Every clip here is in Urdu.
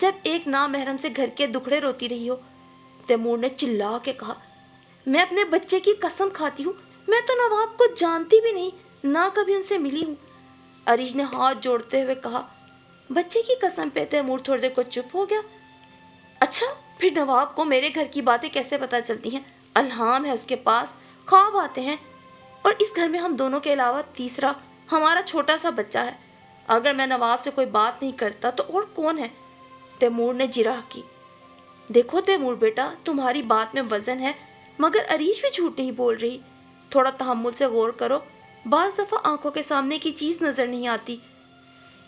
جب ایک نامحرم سے گھر کے دکھڑے روتی رہی ہو؟ تیمور نے چلا کے کہا، میں اپنے بچے کی قسم کھاتی ہوں، میں تو نواب کو جانتی بھی نہیں، نہ کبھی ان سے ملی ہوں۔ عریش نے ہاتھ جوڑتے ہوئے کہا، بچے کی قسم پہ؟ تیمور تھوڑی دیر کو چپ ہو گیا۔ اچھا، پھر نواب کو میرے گھر کی باتیں کیسے پتہ چلتی ہیں؟ الہام ہے اس کے پاس، خواب آتے ہیں، اور اس گھر میں ہم دونوں کے علاوہ تیسرا ہمارا چھوٹا سا بچہ ہے۔ اگر میں نواب سے کوئی بات نہیں کرتا تو اور کون ہے؟ تیمور نے جرح کی۔ دیکھو تیمور بیٹا، تمہاری بات میں وزن ہے، مگر عریش بھی جھوٹ نہیں بول رہی۔ تھوڑا تحمل سے غور کرو، بعض دفعہ آنکھوں کے سامنے کی چیز نظر نہیں آتی۔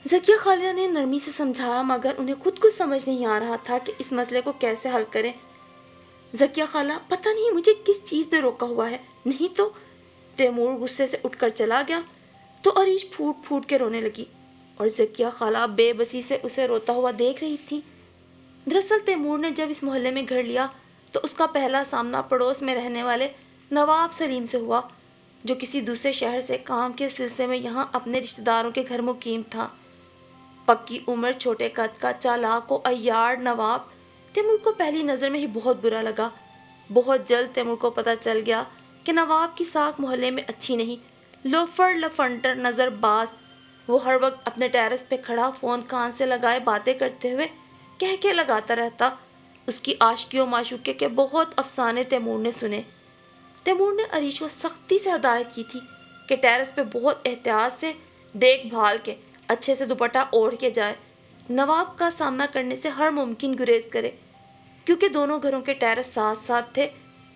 ذکیہ خالہ نے نرمی سے سمجھایا، مگر انہیں خود کچھ سمجھ نہیں آ رہا تھا کہ اس مسئلے کو کیسے حل کریں۔ ذکیہ خالہ، پتہ نہیں مجھے کس چیز نے روکا ہوا ہے، نہیں تو۔ تیمور غصے سے اٹھ کر چلا گیا تو عریش پھوٹ پھوٹ کے رونے لگی، اور ذکیہ خالہ بے بسی سے اسے روتا ہوا دیکھ رہی تھی۔ دراصل تیمور نے جب اس محلے میں گھر لیا تو اس کا پہلا سامنا پڑوس میں رہنے والے نواب سلیم سے ہوا، جو کسی دوسرے شہر سے کام کے سلسلے میں یہاں اپنے رشتہ داروں کے گھر مقیم تھا۔ پکی عمر، چھوٹے قد کا، چالاک و عیار نواب تیمور کو پہلی نظر میں ہی بہت برا لگا۔ بہت جلد تیمور کو پتہ چل گیا کہ نواب کی ساکھ محلے میں اچھی نہیں۔ لوفر، لفنٹر، نظر باز، وہ ہر وقت اپنے ٹیرس پہ کھڑا فون کان سے لگائے باتیں کرتے ہوئے کہہ لگاتا رہتا۔ اس کی عاشقی و معشوقے کے بہت افسانے تیمور نے سنے۔ تیمور نے عریش کو سختی سے ہدایت کی تھی کہ ٹیرس پہ بہت احتیاط سے دیکھ بھال کے اچھے سے دوپٹہ اوڑھ کے جائے، نواب کا سامنا کرنے سے ہر ممکن گریز کرے، کیونکہ دونوں گھروں کے ٹیرس ساتھ ساتھ تھے،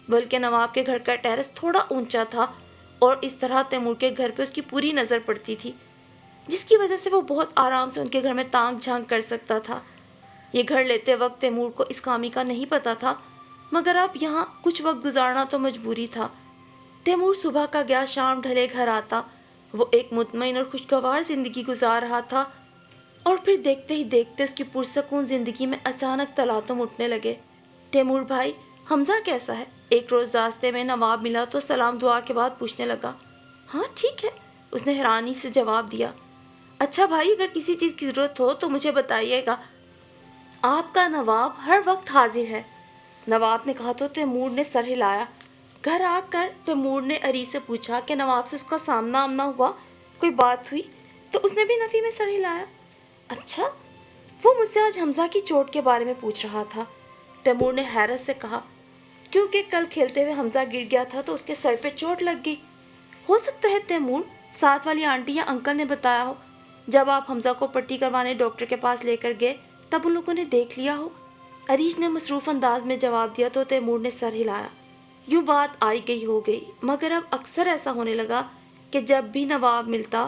بلکہ نواب کے گھر کا ٹیرس تھوڑا اونچا تھا، اور اس طرح تیمور کے گھر پہ اس کی پوری نظر پڑتی تھی، جس کی وجہ سے وہ بہت آرام سے ان کے گھر میں تانگ جھانک کر سکتا تھا۔ یہ گھر لیتے وقت تیمور کو اس خامی کا نہیں پتا تھا، مگر اب یہاں کچھ وقت گزارنا تو مجبوری تھا۔ تیمور صبح کا گیا شام ڈھلے گھر آتا۔ وہ ایک مطمئن اور خوشگوار زندگی گزار رہا تھا، اور پھر دیکھتے ہی دیکھتے اس کی پرسکون زندگی میں اچانک تلاطم اٹھنے لگے۔ تیمور بھائی، حمزہ کیسا ہے؟ ایک روز راستے میں نواب ملا تو سلام دعا کے بعد پوچھنے لگا۔ ہاں ٹھیک ہے، اس نے حیرانی سے جواب دیا۔ اچھا بھائی، اگر کسی چیز کی ضرورت ہو تو مجھے بتائیے گا، آپ کا نواب ہر وقت حاضر ہے۔ نواب نے کہا تو تیمور نے سر ہلایا۔ گھر آ کر تیمور نے عریش سے پوچھا کہ نواب سے اس کا سامنا آمنا ہوا، کوئی بات ہوئی؟ تو اس نے بھی نفی میں سر ہلایا۔ اچھا، وہ مجھ سے آج حمزہ کی چوٹ کے بارے میں پوچھ رہا تھا۔ تیمور نے حیرت سے کہا، کیونکہ کل کھیلتے ہوئے حمزہ گر گیا تھا تو اس کے سر پہ چوٹ لگ گئی۔ ہو سکتا ہے تیمور، ساتھ والی آنٹی یا انکل نے بتایا ہو، جب آپ حمزہ کو پٹی کروانے ڈاکٹر کے پاس لے کر گئے تب ان لوگوں نے دیکھ لیا ہو۔ عریش نے مصروف انداز میں جواب دیا تو تیمور نے سر ہلایا۔ یوں بات آئی گئی ہو گئی، مگر اب اکثر ایسا ہونے لگا کہ جب بھی نواب ملتا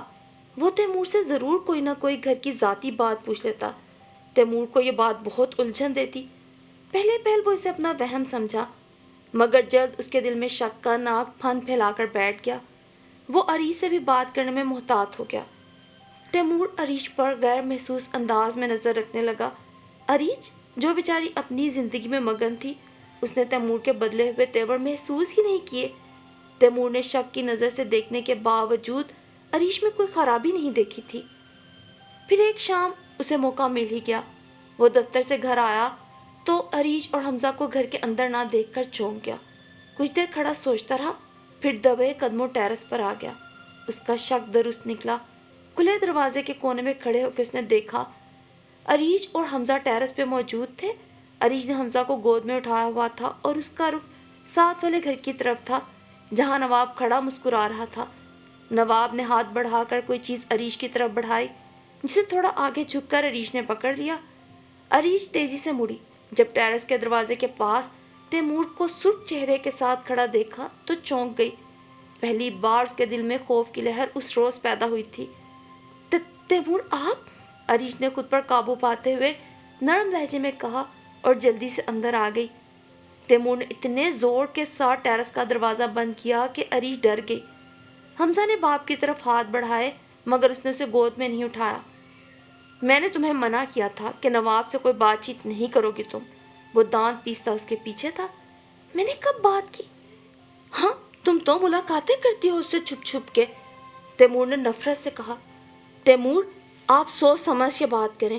وہ تیمور سے ضرور کوئی نہ کوئی گھر کی ذاتی بات پوچھ لیتا۔ تیمور کو یہ بات بہت الجھن دیتی۔ پہلے پہل وہ اسے اپنا وہم سمجھا، مگر جلد اس کے دل میں شک کا ناک پھن پھیلا کر بیٹھ گیا۔ وہ عریش سے بھی بات کرنے میں محتاط ہو گیا۔ تیمور عریش پر غیر محسوس انداز میں نظر رکھنے لگا۔ عریش، جو بیچاری اپنی زندگی میں مگن تھی، اس نے تیمور کے بدلے ہوئے تیور محسوس ہی نہیں کیے۔ تیمور نے شک کی نظر سے دیکھنے کے باوجود عریش میں کوئی خرابی نہیں دیکھی تھی۔ پھر ایک شام اسے موقع مل ہی گیا۔ وہ دفتر سے گھر آیا تو عریش اور حمزہ کو گھر کے اندر نہ دیکھ کر چونک گیا۔ کچھ دیر کھڑا سوچتا رہا، پھر دبے قدموں ٹیرس پر آ گیا۔ اس کا شک درست نکلا۔ کھلے دروازے کے کونے میں کھڑے ہو کے اس نے دیکھا عریش اور حمزہ ٹیرس پہ موجود تھے۔ عریش نے حمزہ کو گود میں اٹھایا ہوا تھا اور اس کا رخ ساتھ والے گھر کی طرف تھا، جہاں نواب کھڑا مسکرا رہا تھا۔ نواب نے ہاتھ بڑھا کر کوئی چیز عریش کی طرف بڑھائی، جسے تھوڑا آگے جھک کر عریش نے پکڑ لیا۔ عریش تیزی سے مڑی۔ جب ٹیرس کے دروازے کے پاس تیمور کو سرخ چہرے کے ساتھ کھڑا دیکھا تو چونک گئی۔ پہلی بار اس کے دل میں خوف کی لہر اس روز پیدا ہوئی تھی۔ تیمور آپ؟ عریش نے خود پر قابو پاتے ہوئے نرم لہجے میں کہا اور جلدی سے اندر آ گئی۔ تیمور نے اتنے زور کے ساتھ ٹیرس کا دروازہ بند کیا کہ عریش ڈر گئی۔ حمزہ نے باپ کی طرف ہاتھ بڑھائے، مگر اس نے اسے گود میں نہیں اٹھایا۔ میں نے تمہیں منع کیا تھا کہ نواب سے کوئی بات چیت نہیں کرو گی تم۔ وہ دانت پیستا اس کے پیچھے تھا۔ میں نے کب بات کی؟ ہاں، تم تو ملاقاتیں کرتی ہو اس سے چھپ چھپ کے، تیمور نے نفرت سے کہا۔ تیمور، آپ سوچ سمجھ کے بات کریں۔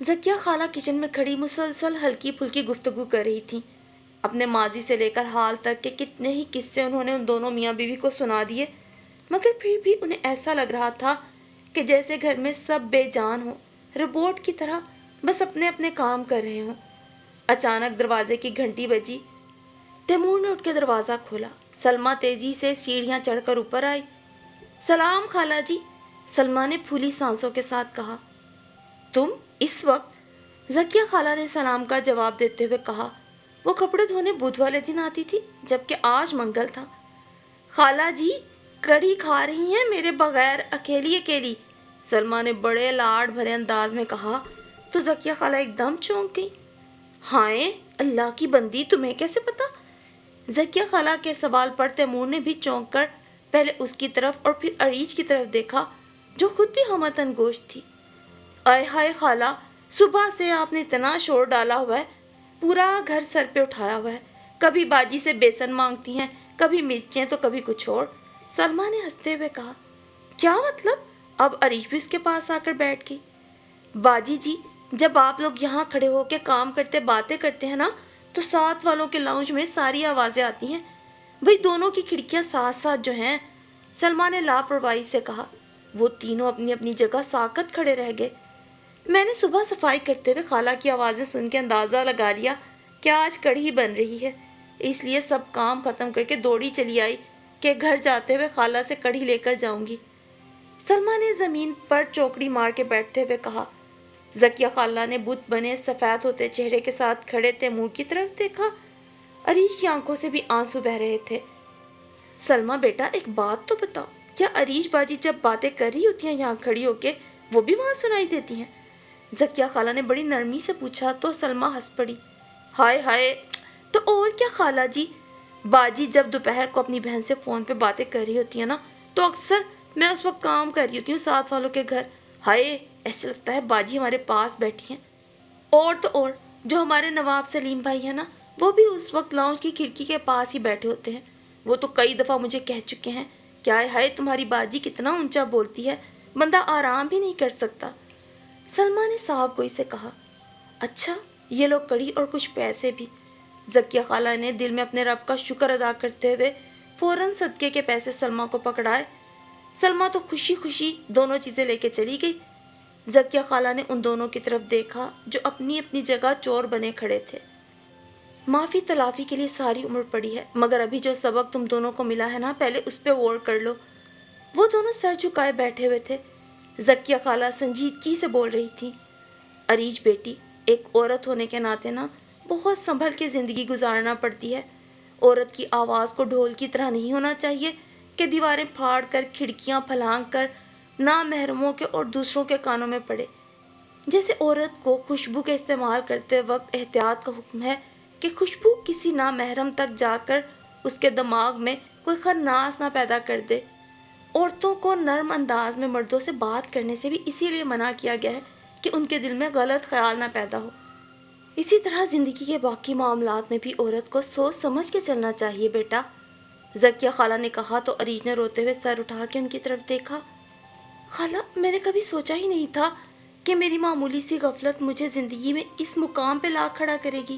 زکیہ خالہ کچن میں کھڑی مسلسل ہلکی پھلکی گفتگو کر رہی تھی. اپنے ماضی سے لے کر حال تک کے کتنے ہی قصے انہوں نے ان دونوں میاں بیوی کو سنا دیے، مگر پھر بھی انہیں ایسا لگ رہا تھا کہ جیسے گھر میں سب بے جان ہوں، روبوٹ کی طرح بس اپنے اپنے کام کر رہے ہوں. اچانک دروازے کی گھنٹی بجی. تیمور نے اٹھ کے دروازہ کھولا. سلمیٰ تیزی سے سیڑھیاں چڑھ کر اوپر آئی. سلام خالہ جی، سلمیٰ نے پھولی سانسوں کے ساتھ کہا. تم اس وقت؟ زکیہ خالہ نے سلام کا جواب دیتے ہوئے کہا. وہ کپڑے دھونے بدھ والے دن آتی تھی جبکہ آج منگل تھا. خالہ جی کڑھی کھا رہی ہیں میرے بغیر اکیلی اکیلی؟ سلمیٰ نے بڑے لاڈ بھرے انداز میں کہا تو زکیہ خالہ ایک دم چونک گئی. ہائے اللہ کی بندی، تمہیں کیسے پتا؟ زکیہ خالہ کے سوال پر تیمور نے بھی چونک کر پہلے اس کی طرف اور پھر عریش کی طرف دیکھا جو خود بھی ہمتن گوشت تھی. آئے ہائے خالہ، صبح سے آپ نے اتنا شور ڈالا ہوا ہے، پورا گھر سر پہ اٹھایا ہوا ہے. کبھی باجی سے بیسن مانگتی ہیں، کبھی مرچیں تو کبھی کچھ اور. سلمیٰ نے ہنستے ہوئے کہا. کیا مطلب؟ اب عریش بھی اس کے پاس آ کر بیٹھ گئی. باجی جی، جب آپ لوگ یہاں کھڑے ہو کے کام کرتے باتیں کرتے ہیں نا تو ساتھ والوں کے لاؤنج میں ساری آوازیں آتی ہیں. وہی دونوں کی کھڑکیاں ساتھ ساتھ جو ہیں. سلمیٰ نے لاپرواہی سے کہا. وہ تینوں اپنی اپنی جگہ ساکت کھڑے رہ گئے. میں نے صبح صفائی کرتے ہوئے خالہ کی آوازیں سن کے اندازہ لگا لیا کہ آج کڑھی بن رہی ہے، اس لیے سب کام ختم کر کے دوڑی چلی آئی کہ گھر جاتے ہوئے خالہ سے کڑھی لے کر جاؤں گی. سلمیٰ نے زمین پر چوکڑی مار کے بیٹھتے ہوئے کہا. زکیہ خالہ نے بت بنے سفید ہوتے چہرے کے ساتھ کھڑے تیمور کی طرف دیکھا. عریش کی آنکھوں سے بھی آنسو بہ رہے تھے. سلمیٰ بیٹا ایک بات تو بتاؤ، کیا عریش باجی جب باتیں کر رہی ہوتی ہیں یہاں کھڑی ہو کے وہ بھی وہاں سنائی دیتی ہیں؟ زکیہ خالہ نے بڑی نرمی سے پوچھا تو سلمیٰ ہنس پڑی. ہائے ہائے، تو اور کیا خالہ جی، باجی جب دوپہر کو اپنی بہن سے فون پہ باتیں کر رہی ہوتی ہیں نا تو اکثر میں اس وقت کام کر رہی ہوتی ہوں ساتھ والوں کے گھر. ہائے، ایسے لگتا ہے باجی ہمارے پاس بیٹھی ہیں. اور تو اور جو ہمارے نواب سلیم بھائی ہیں نا، وہ بھی اس وقت لاؤنج کی کھڑکی کے پاس ہی بیٹھے ہوتے ہیں. وہ تو کئی دفعہ مجھے کہہ چکے ہیں کہ ہائے ہائے تمہاری باجی کتنا اونچا بولتی ہے، بندہ آرام بھی نہیں کر سکتا. سلمیٰ نے صاحب گوئی سے کہا. اچھا، یہ لو کڑی اور کچھ پیسے بھی. زکیہ خالہ نے دل میں اپنے رب کا شکر ادا کرتے ہوئے فوراً صدقے کے پیسے سلمیٰ کو پکڑائے. سلمیٰ تو خوشی خوشی دونوں چیزیں لے کے چلی گئی. زکیہ خالہ نے ان دونوں کی طرف دیکھا جو اپنی اپنی جگہ چور بنے کھڑے تھے. معافی تلافی کے لیے ساری عمر پڑی ہے، مگر ابھی جو سبق تم دونوں کو ملا ہے نا پہلے اس پہ غور کر لو. وہ دونوں سر جھکائے بیٹھے ہوئے تھے. زکیہ خالہ سنجیدگی سے بول رہی تھی. عریش بیٹی، ایک عورت ہونے کے ناطے نا بہت سنبھل کے زندگی گزارنا پڑتی ہے. عورت کی آواز کو ڈھول کی طرح نہیں ہونا چاہیے کہ دیواریں پھاڑ کر کھڑکیاں پھلانگ کر نامحرموں کے اور دوسروں کے کانوں میں پڑے. جیسے عورت کو خوشبو کے استعمال کرتے وقت احتیاط کا حکم ہے کہ خوشبو کسی نامحرم تک جا کر اس کے دماغ میں کوئی خناس نہ پیدا کر دے. عورتوں کو نرم انداز میں مردوں سے بات کرنے سے بھی اسی لیے منع کیا گیا ہے کہ ان کے دل میں غلط خیال نہ پیدا ہو. اسی طرح زندگی کے باقی معاملات میں بھی عورت کو سوچ سمجھ کے چلنا چاہیے بیٹا. زکیہ خالہ نے کہا تو عریش نے روتے ہوئے سر اٹھا کے ان کی طرف دیکھا. خالہ، میں نے کبھی سوچا ہی نہیں تھا کہ میری معمولی سی غفلت مجھے زندگی میں اس مقام پہ لا کھڑا کرے گی.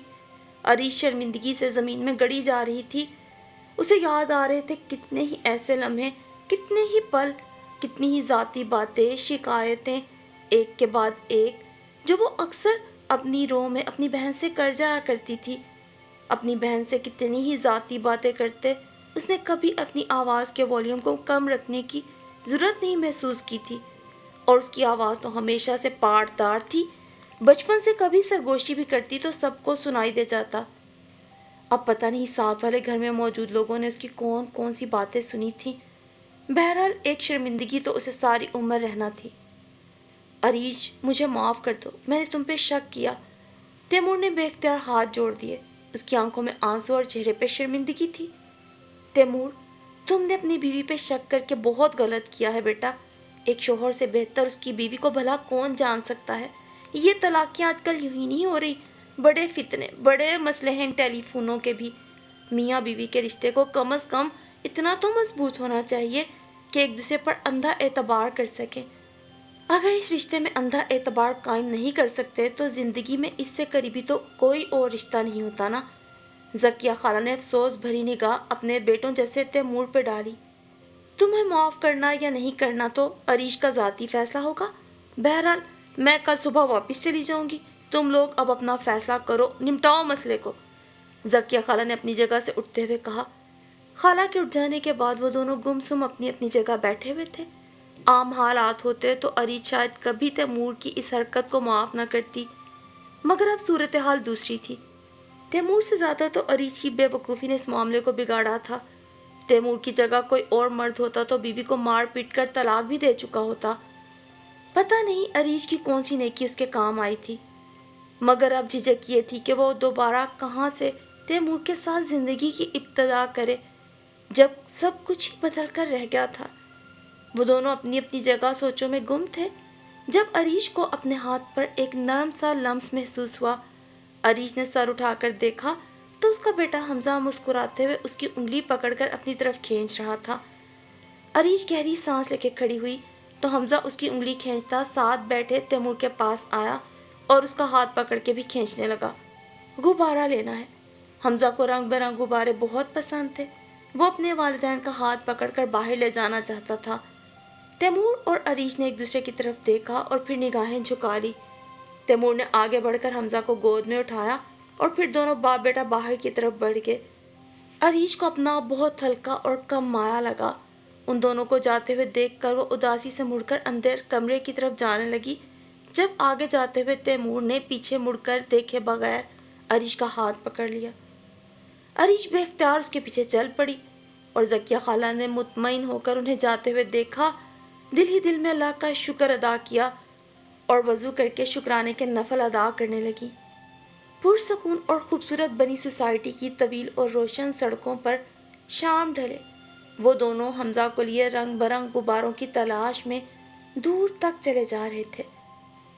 عریش شرمندگی سے زمین میں گڑی جا رہی تھی. اسے یاد آ رہے تھے کتنے ہی ایسے لمحے، کتنے ہی پل، کتنی ہی ذاتی باتیں، شکایتیں ایک کے بعد ایک جو وہ اکثر اپنی روح میں اپنی بہن سے کر جایا کرتی تھی. اپنی بہن سے کتنی ہی ذاتی باتیں کرتے اس نے کبھی اپنی آواز کے والیوم کو کم رکھنے کی ضرورت نہیں محسوس کی تھی. اور اس کی آواز تو ہمیشہ سے پاٹ دار تھی. بچپن سے کبھی سرگوشی بھی کرتی تو سب کو سنائی دے جاتا. اب پتہ نہیں ساتھ والے گھر میں موجود لوگوں نے اس کی کون کون سی باتیں سنی تھیں. بہرحال ایک شرمندگی تو اسے ساری عمر رہنا تھی. عریش، مجھے معاف کر دو، میں نے تم پہ شک کیا. تیمور نے بے اختیار ہاتھ جوڑ دیے. اس کی آنکھوں میں آنسو اور چہرے پہ شرمندگی تھی. تیمور، تم نے اپنی بیوی پہ شک کر کے بہت غلط کیا ہے بیٹا. ایک شوہر سے بہتر اس کی بیوی کو بھلا کون جان سکتا ہے. یہ طلاقیں آج کل یوں ہی نہیں ہو رہی، بڑے فتنے، بڑے مسئلے ہیں ٹیلی فونوں کے بھی. میاں بیوی کے رشتے کو کم از کم اتنا تو مضبوط ہونا چاہیے کہ ایک دوسرے پر اندھا اعتبار کر سکیں. اگر اس رشتے میں اندھا اعتبار قائم نہیں کر سکتے تو زندگی میں اس سے قریبی تو کوئی اور رشتہ نہیں ہوتا نا۔ ذکیہ خالہ نے افسوس بھری نگاہ اپنے بیٹوں جیسے تیمور پہ ڈالی۔ تمہیں معاف کرنا یا نہیں کرنا تو عریش کا ذاتی فیصلہ ہوگا۔ بہرحال میں کل صبح واپس چلی جاؤں گی، تم لوگ اب اپنا فیصلہ کرو، نمٹاؤ مسئلے کو۔ ذکیہ خالہ نے اپنی جگہ سے اٹھتے ہوئے کہا۔ خالہ کے اٹھ جانے کے بعد وہ دونوں گم سم اپنی اپنی جگہ بیٹھے ہوئے تھے۔ عام حالات ہوتے تو عریش شاید کبھی تیمور کی اس حرکت کو معاف نہ کرتی، مگر اب صورتحال دوسری تھی۔ تیمور سے زیادہ تو عریش کی بے وقوفی نے اس معاملے کو بگاڑا تھا۔ تیمور کی جگہ کوئی اور مرد ہوتا تو بیوی کو مار پیٹ کر طلاق بھی دے چکا ہوتا۔ پتہ نہیں عریش کی کون سی نیکی اس کے کام آئی تھی، مگر اب جھجک یہ تھی کہ وہ دوبارہ کہاں سے تیمور کے ساتھ زندگی کی ابتدا کرے جب سب کچھ ہی بدل کر رہ گیا تھا۔ وہ دونوں اپنی اپنی جگہ سوچوں میں گم تھے جب عریش کو اپنے ہاتھ پر ایک نرم سا لمس محسوس ہوا۔ عریش نے سر اٹھا کر دیکھا تو اس کا بیٹا حمزہ مسکراتے ہوئے اس کی انگلی پکڑ کر اپنی طرف کھینچ رہا تھا۔ عریش گہری سانس لے کے کھڑی ہوئی تو حمزہ اس کی انگلی کھینچتا ساتھ بیٹھے تیمور کے پاس آیا اور اس کا ہاتھ پکڑ کے بھی کھینچنے لگا۔ غبارہ لینا ہے۔ حمزہ کو رنگ برنگ غبارے بہت پسند تھے۔ وہ اپنے والدین کا ہاتھ پکڑ کر باہر لے جانا چاہتا تھا۔ تیمور اور عریش نے ایک دوسرے کی طرف دیکھا اور پھر نگاہیں جھکا لی۔ تیمور نے آگے بڑھ کر حمزہ کو گود میں اٹھایا اور پھر دونوں باپ بیٹا باہر کی طرف بڑھ گئے۔ عریش کو اپنا بہت ہلکا اور کم مایا لگا۔ ان دونوں کو جاتے ہوئے دیکھ کر وہ اداسی سے مڑ کر اندر کمرے کی طرف جانے لگی۔ جب آگے جاتے ہوئے تیمور نے پیچھے مڑ کر دیکھے بغیر عریش کا ہاتھ پکڑ لیا۔ عریش بے اختیار اس کے پیچھے چل پڑی اور ذکیہ خالہ نے مطمئن ہو کر انہیں جاتے ہوئے دیکھا، دل ہی دل میں اللہ کا شکر ادا کیا اور وضو کر کے شکرانے کے نفل ادا کرنے لگی۔ پرسکون اور خوبصورت بنی سوسائٹی کی طویل اور روشن سڑکوں پر شام ڈھلے وہ دونوں حمزہ کو لیے رنگ برنگ غباروں کی تلاش میں دور تک چلے جا رہے تھے۔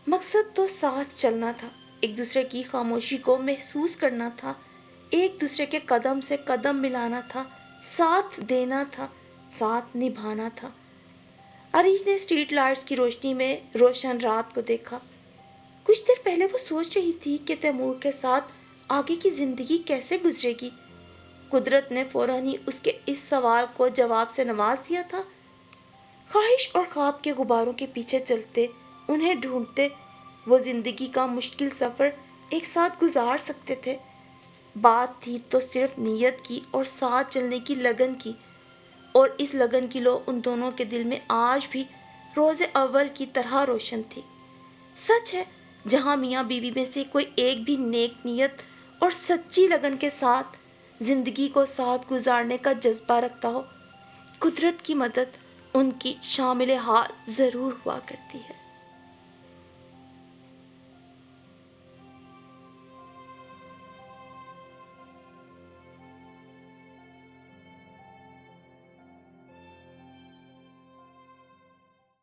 مقصد تو ساتھ چلنا تھا، ایک دوسرے کی خاموشی کو محسوس کرنا تھا، ایک دوسرے کے قدم سے قدم ملانا تھا، ساتھ دینا تھا، ساتھ نبھانا تھا۔ عریش نے اسٹریٹ لائٹس کی روشنی میں روشن رات کو دیکھا۔ کچھ دیر پہلے وہ سوچ رہی تھی کہ تیمور کے ساتھ آگے کی زندگی کیسے گزرے گی۔ قدرت نے فوراً ہی اس کے اس سوال کو جواب سے نواز دیا تھا۔ خواہش اور خواب کے غباروں کے پیچھے چلتے، انہیں ڈھونڈتے، وہ زندگی کا مشکل سفر ایک ساتھ گزار سکتے تھے۔ بات تھی تو صرف نیت کی اور ساتھ چلنے کی لگن کی، اور اس لگن کی لو ان دونوں کے دل میں آج بھی روز اول کی طرح روشن تھی۔ سچ ہے، جہاں میاں بیوی میں سے کوئی ایک بھی نیک نیت اور سچی لگن کے ساتھ زندگی کو ساتھ گزارنے کا جذبہ رکھتا ہو، قدرت کی مدد ان کی شامل حال ضرور ہوا کرتی ہے۔